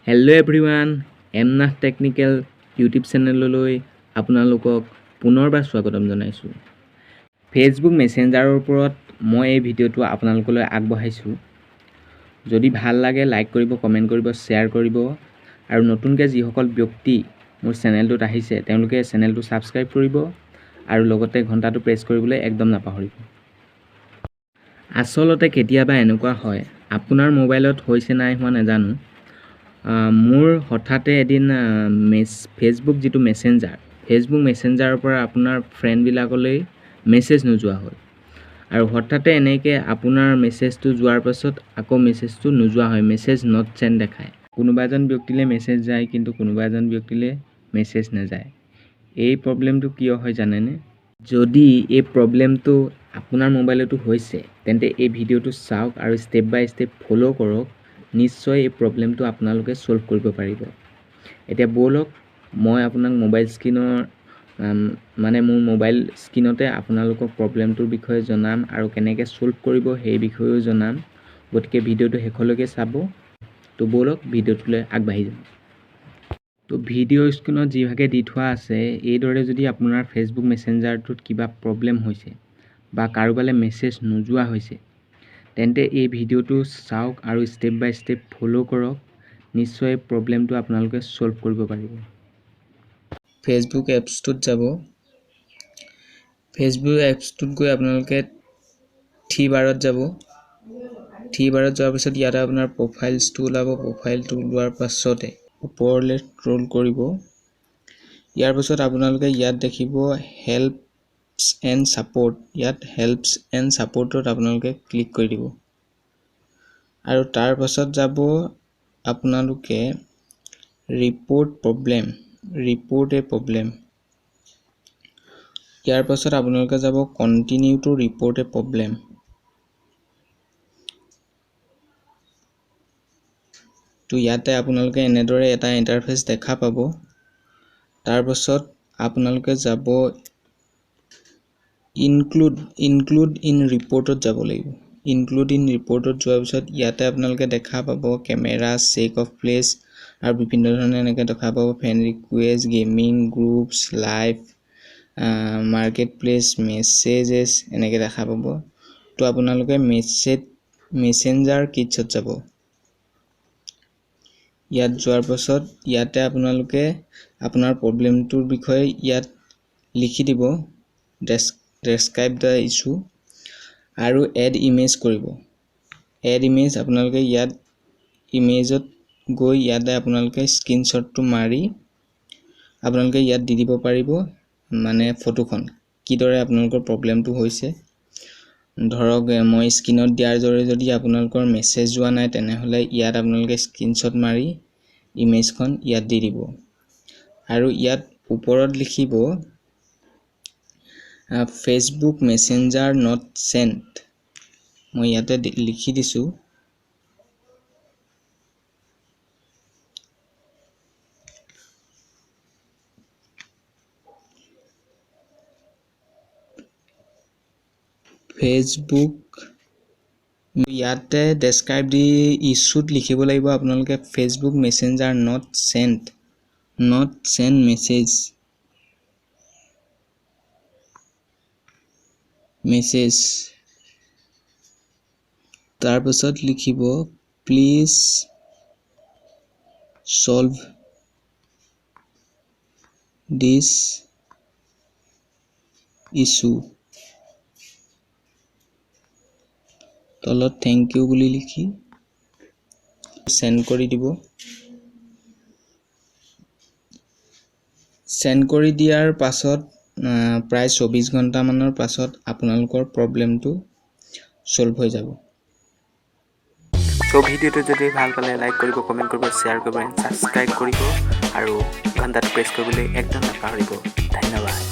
Hello everyone, Emnah Technical YouTube চেনেললৈ আপোনালোকক পুনৰবাৰ স্বাগতম জনাইছোঁ। ফেচবুক মেছেঞ্জাৰৰ ওপৰত মই এই ভিডিঅ'টো আপোনালোকলৈ আগবঢ়াইছোঁ। যদি ভাল লাগে লাইক কৰিব, কমেণ্ট কৰিব, শ্বেয়াৰ কৰিব আৰু নতুনকৈ যিসকল ব্যক্তি মোৰ চেনেলটোত আহিছে তেওঁলোকে চেনেলটো ছাবস্ক্ৰাইব কৰিব আৰু লগতে ঘণ্টাটো প্ৰেছ কৰিবলৈ একদম নাপাহৰিব। আচলতে কেতিয়াবা এনেকুৱা হয়, আপোনাৰ মোবাইলত হৈছে নাই হোৱা নাজানো, মোৰ হঠাতে এদিন ফেচবুক যিটো ফেচবুক মেছেঞ্জাৰৰ পৰা আপোনাৰ ফ্ৰেণ্ডবিলাকলৈ মেছেজ নোযোৱা হ'ল আৰু হঠাতে এনেকৈ আপোনাৰ মেছেজটো যোৱাৰ পাছত আকৌ মেছেজটো নোযোৱা হয়, মেছেজ নট চেণ্ড দেখায়। কোনোবা এজন ব্যক্তিলৈ মেছেজ যায় কিন্তু কোনোবা এজন ব্যক্তিলৈ মেছেজ নাযায়। এই প্ৰব্লেমটো কিয় হয় জানেনে? যদি এই প্ৰব্লেমটো আপোনাৰ মোবাইলতো হৈছে তেন্তে এই ভিডিঅ'টো চাওক আৰু ষ্টেপ বাই ষ্টেপ ফ'ল' কৰক। নিশ্চয় এই প্ৰব্লেমটো আপোনালোকে ছল্ভ কৰিব পাৰিব। এতিয়া ব'লক মই আপোনাক মোবাইল স্ক্ৰীনৰ মোৰ মোবাইল স্ক্ৰীনতে আপোনালোকক প্ৰব্লেমটোৰ বিষয়ে জনাম আৰু কেনেকৈ ছল্ভ কৰিব সেই বিষয়েও জনাম। গতিকে ভিডিঅ'টো শেষলৈকে চাব। তো ব'লক ভিডিঅ'টোলৈ আগবাঢ়ি যাম। তো ভিডিঅ' স্ক্ৰীনত যিভাগে দি থোৱা আছে এইদৰে যদি আপোনাৰ ফেচবুক মেছেঞ্জাৰটোত কিবা প্ৰব্লেম হৈছে বা কাৰোবালৈ মেছেজ নোযোৱা হৈছে তেন্তে এই ভিডিঅ'টো চাওক আৰু ষ্টেপ বাই ষ্টেপ ফ'ল' কৰক। নিশ্চয় প্ৰব্লেমটো আপোনালোকে ছল্ভ কৰিব পাৰিব। ফেচবুক এপছটোত যাব। ফেচবুক এপছটোত গৈ আপোনালোকে থ্ৰী বাৰত যাব। থ্ৰী বাৰত যোৱাৰ পাছত ইয়াতে আপোনাৰ প্ৰফাইলছটো ওলাব। প্ৰফাইলটো ওলোৱাৰ পাছতে ওপৰলৈ স্ক্ৰল কৰিব। ইয়াৰ পাছত আপোনালোকে ইয়াত দেখিব হেল্পছ এণ্ড ছাপৰ্ট। ইয়াত হেল্পছ এণ্ড ছাপৰ্টত আপোনালোকে ক্লিক কৰি দিব আৰু তাৰ পাছত যাব আপোনালোকে ৰিপ'ৰ্ট এ প্ৰব্লেম। ইয়াৰ পাছত আপোনালোকে যাব কণ্টিনিউ টু ৰিপ'ৰ্ট এ প্ৰব্লেম। তো ইয়াতে আপোনালোকে এনেদৰে এটা ইণ্টাৰফেচ দেখা পাব। তাৰ পাছত আপোনালোকে যাব ইনক্লুড ইন ৰিপৰ্টত যাব লাগিব। ইনক্লুড ইন ৰিপৰ্টত যোৱাৰ পিছত ইয়াতে আপোনালোকে দেখা পাব কেমেৰা, চেক অফ প্লেচ আৰু বিভিন্ন ধৰণে এনেকৈ দেখা পাব friend request, gaming, groups, live, market place, messages এনেকৈ দেখা পাব। তো আপোনালোকে মেছেঞ্জাৰ কিটছত যাব। ইয়াত যোৱাৰ পাছত ইয়াতে আপোনালোকে আপোনাৰ প্ৰব্লেমটোৰ বিষয়ে ইয়াত লিখি দিব, ডেছক্ৰাইব দ্য ইছ্যু আৰু এড ইমেজ কৰিব। এড ইমেজ আপোনালোকে ইয়াত ইমেজত গৈ ইয়াতে আপোনালোকে স্ক্ৰীনশ্বটটো মাৰি আপোনালোকে ইয়াত দি দিব পাৰিব, ফটোখন কিদৰে আপোনালোকৰ প্ৰব্লেমটো হৈছে। ধৰক মই স্ক্ৰীনত দিয়াৰ দৰে যদি আপোনালোকৰ মেছেজ যোৱা নাই তেনেহ'লে ইয়াত আপোনালোকে স্ক্ৰীনশ্বট মাৰি ইমেজখন ইয়াত দি দিব আৰু ইয়াত ওপৰত লিখিব ফেচবুক মেছেঞ্জাৰ নট চেণ্ট। মই ইয়াতে লিখি দিছোঁ। ফেচবুক ইয়াতে ডেছক্ৰাইব দি ইছ্যুত লিখিব লাগিব আপোনালোকে Facebook messenger not sent message. তাৰপাছত লিখিব প্লিজ ছলভ দিছ ইছ্যু। তলত থেংক ইউ বুলি লিখি চেণ্ড কৰি দিব। চেণ্ড কৰি দিয়াৰ পাছত প্ৰায় 24 ঘণ্টামানৰ পাছত আপোনালোকৰ প্ৰব্লেমটো ছল্ভ হৈ যাব। তো ভিডিঅ'টো যদি ভাল পালে লাইক কৰিব, কমেণ্ট কৰিব, শ্বেয়াৰ কৰিব, ছাবস্ক্ৰাইব কৰিব আৰু ঘণ্টাটো প্ৰেছ কৰিবলৈ একদম নাপাহৰিব। ধন্যবাদ।